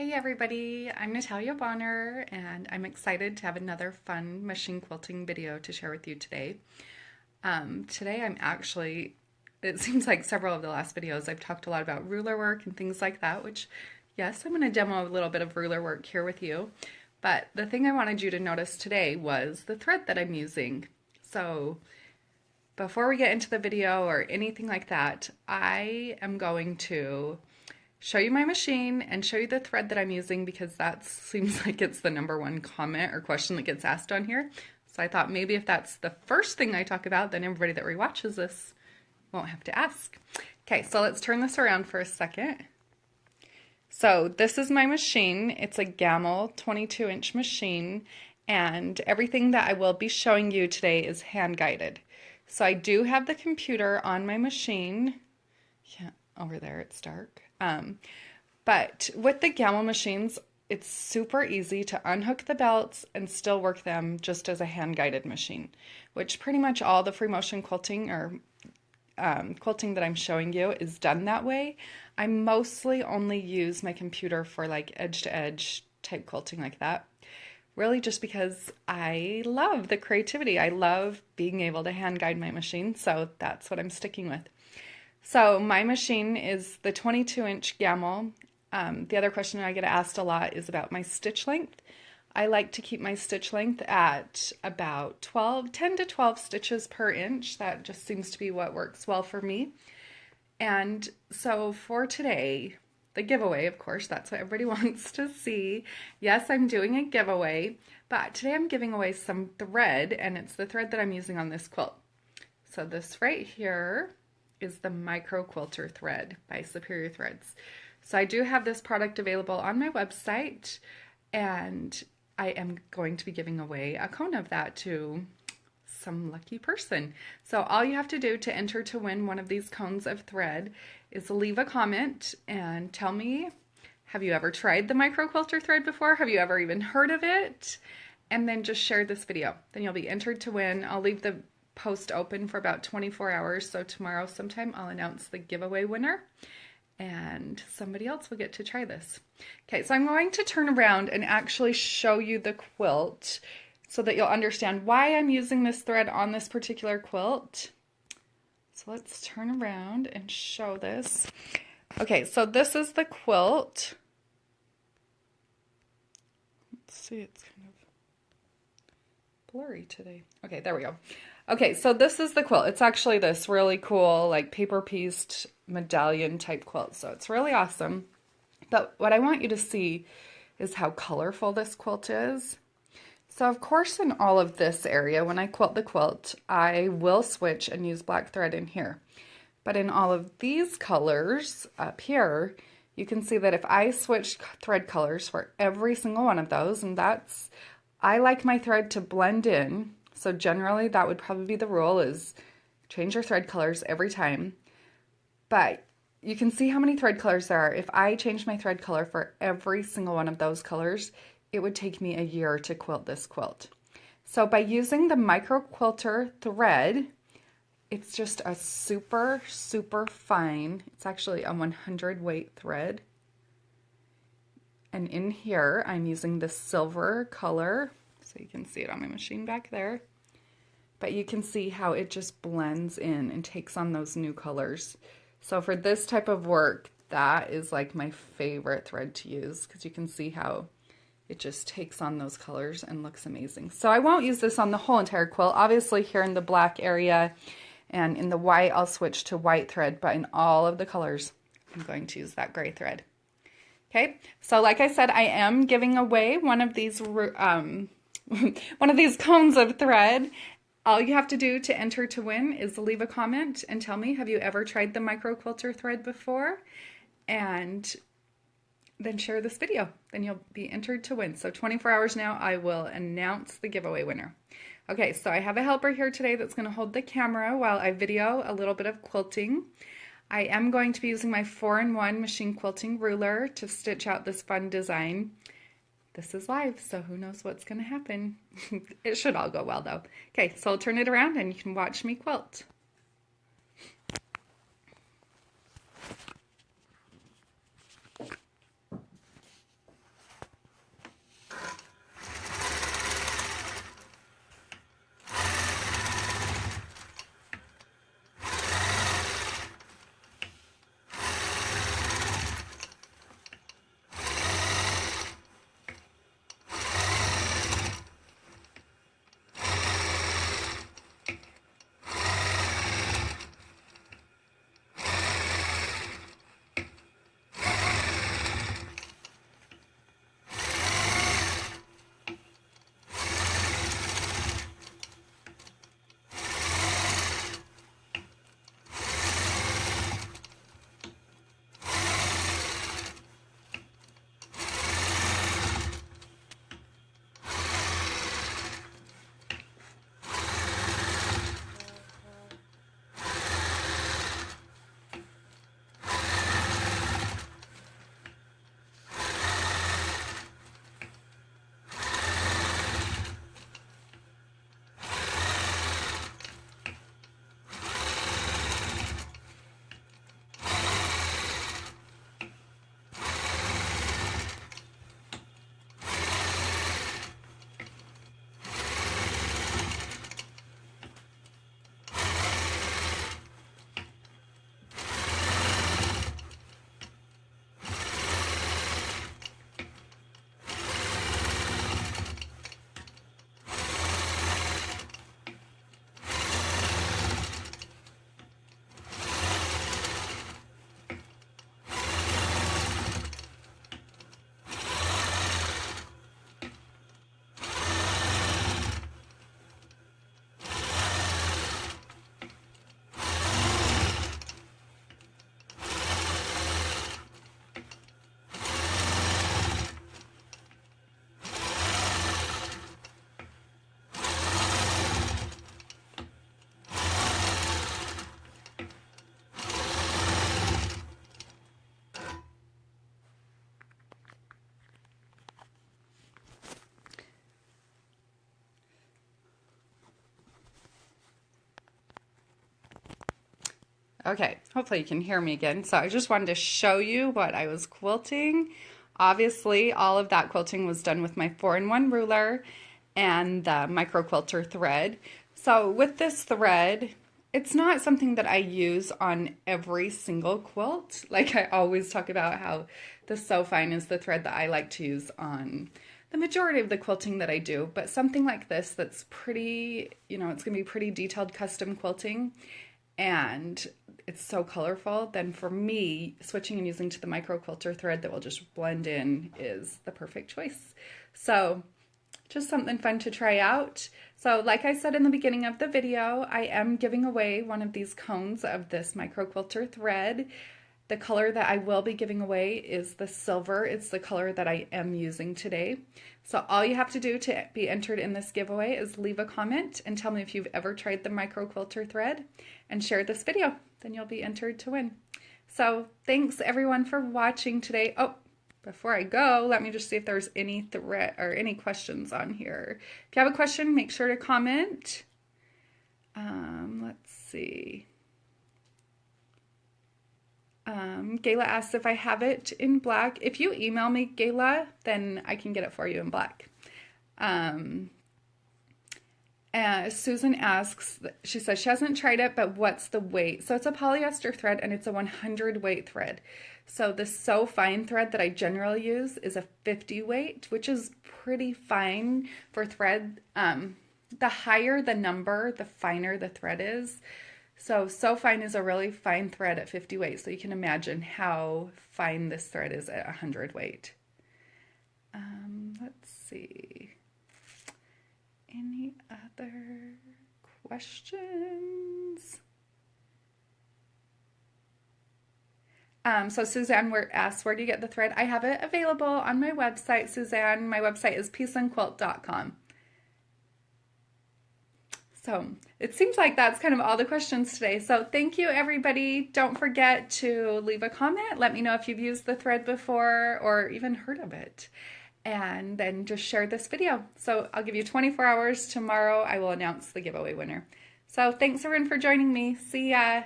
Hey everybody, I'm Natalia Bonner and I'm excited to have another fun machine quilting video to share with you today. Today I'm actually, it seems like several of the last videos I've talked a lot about ruler work and things like that, which yes, I'm going to demo a little bit of ruler work here with you. But the thing I wanted you to notice today was the thread that I'm using. So before we get into the video or anything like that, I am going to show you my machine and show you the thread that I'm using because that seems like it's the #1 comment or question that gets asked on here. So I thought maybe if that's the first thing I talk about, then everybody that rewatches this won't have to ask. Okay, so let's turn this around for a second. So this is my machine. It's a Gamel 22-inch machine, and everything that I will be showing you today is hand guided. So I do have the computer on my machine. Yeah, over there it's dark. But with the Gamel machines, it's super easy to unhook the belts and still work them just as a hand-guided machine, which pretty much all the free motion quilting or quilting that I'm showing you is done that way. I mostly only use my computer for like edge-to-edge type quilting like that, really just because I love the creativity. I love being able to hand guide my machine, so that's what I'm sticking with. So my machine is the 22-inch Gamel. The other question I get asked a lot is about my stitch length. I like to keep my stitch length at about 10 to 12 stitches per inch. That just seems to be what works well for me. And so for today, the giveaway, of course, that's what everybody wants to see. Yes, I'm doing a giveaway, but today I'm giving away some thread, and it's the thread that I'm using on this quilt. So this right here is the MicroQuilter thread by Superior Threads. So I do have this product available on my website, and I am going to be giving away a cone of that to some lucky person. So all you have to do to enter to win one of these cones of thread is leave a comment and tell me, have you ever tried the MicroQuilter thread before? Have you ever even heard of it? And then just share this video. Then you'll be entered to win. I'll leave the post open for about 24 hours, so tomorrow sometime I'll announce the giveaway winner and somebody else will get to try this. Okay, so I'm going to turn around and actually show you the quilt so that you'll understand why I'm using this thread on this particular quilt. So let's turn around and show this. Okay, so this is the quilt. Let's see, it's kind of blurry today. Okay, there we go. Okay, so this is the quilt. It's actually this really cool, like paper-pieced medallion type quilt. So it's really awesome. But what I want you to see is how colorful this quilt is. So of course in all of this area, when I quilt the quilt, I will switch and use black thread in here. But in all of these colors up here, you can see that if I switch thread colors for every single one of those, and I like my thread to blend in. So generally that would probably be the rule, is change your thread colors every time. But you can see how many thread colors there are. If I changed my thread color for every single one of those colors, it would take me a year to quilt this quilt. So by using the MicroQuilter thread, it's just a super, super fine, it's actually a 100 weight thread. And in here, I'm using the silver color, so you can see it on my machine back there. But you can see how it just blends in and takes on those new colors. So for this type of work, that is like my favorite thread to use because you can see how it just takes on those colors and looks amazing. So I won't use this on the whole entire quilt. Obviously here in the black area and in the white, I'll switch to white thread, but in all of the colors, I'm going to use that gray thread. Okay, so like I said, I am giving away one of these cones of thread. All you have to do to enter to win is leave a comment and tell me, have you ever tried the MicroQuilter thread before? And then share this video. Then you'll be entered to win. So 24 hours now, I will announce the giveaway winner. Okay, so I have a helper here today that's going to hold the camera while I video a little bit of quilting. I am going to be using my 4-in-1 machine quilting ruler to stitch out this fun design. This is live, so who knows what's going to happen. It should all go well, though. Okay, so I'll turn it around and you can watch me quilt. Okay, hopefully you can hear me again. So I just wanted to show you what I was quilting. Obviously, all of that quilting was done with my 4-in-1 ruler and the MicroQuilter thread. So with this thread, it's not something that I use on every single quilt. Like I always talk about how the So Fine is the thread that I like to use on the majority of the quilting that I do, but something like this that's pretty, it's going to be pretty detailed custom quilting and it's so colorful, then for me, switching and using to the MicroQuilter thread that will just blend in is the perfect choice. So just something fun to try out. So like I said in the beginning of the video, I am giving away one of these cones of this MicroQuilter thread. The color that I will be giving away is the silver. It's the color that I am using today. So all you have to do to be entered in this giveaway is leave a comment and tell me if you've ever tried the MicroQuilter thread and share this video. Then you'll be entered to win. So thanks everyone for watching today. Oh, before I go, let me just see if there's any thread or any questions on here. If you have a question, make sure to comment. Let's see. Gayla asks if I have it in black. If you email me, Gayla, then I can get it for you in black. Susan asks, she says she hasn't tried it, but what's the weight? So it's a polyester thread and it's a 100 weight thread. So the So Fine thread that I generally use is a 50 weight, which is pretty fine for thread. The higher the number, the finer the thread is. So Fine is a really fine thread at 50 weight, so you can imagine how fine this thread is at 100 weight. Let's see. Any other questions? So Suzanne asks, where do you get the thread? I have it available on my website, Suzanne. My website is peaceandquilt.com. So it seems like that's kind of all the questions today. So thank you, everybody. Don't forget to leave a comment. Let me know if you've used the thread before or even heard of it. And then just share this video. So I'll give you 24 hours. Tomorrow I will announce the giveaway winner. So thanks everyone for joining me. See ya.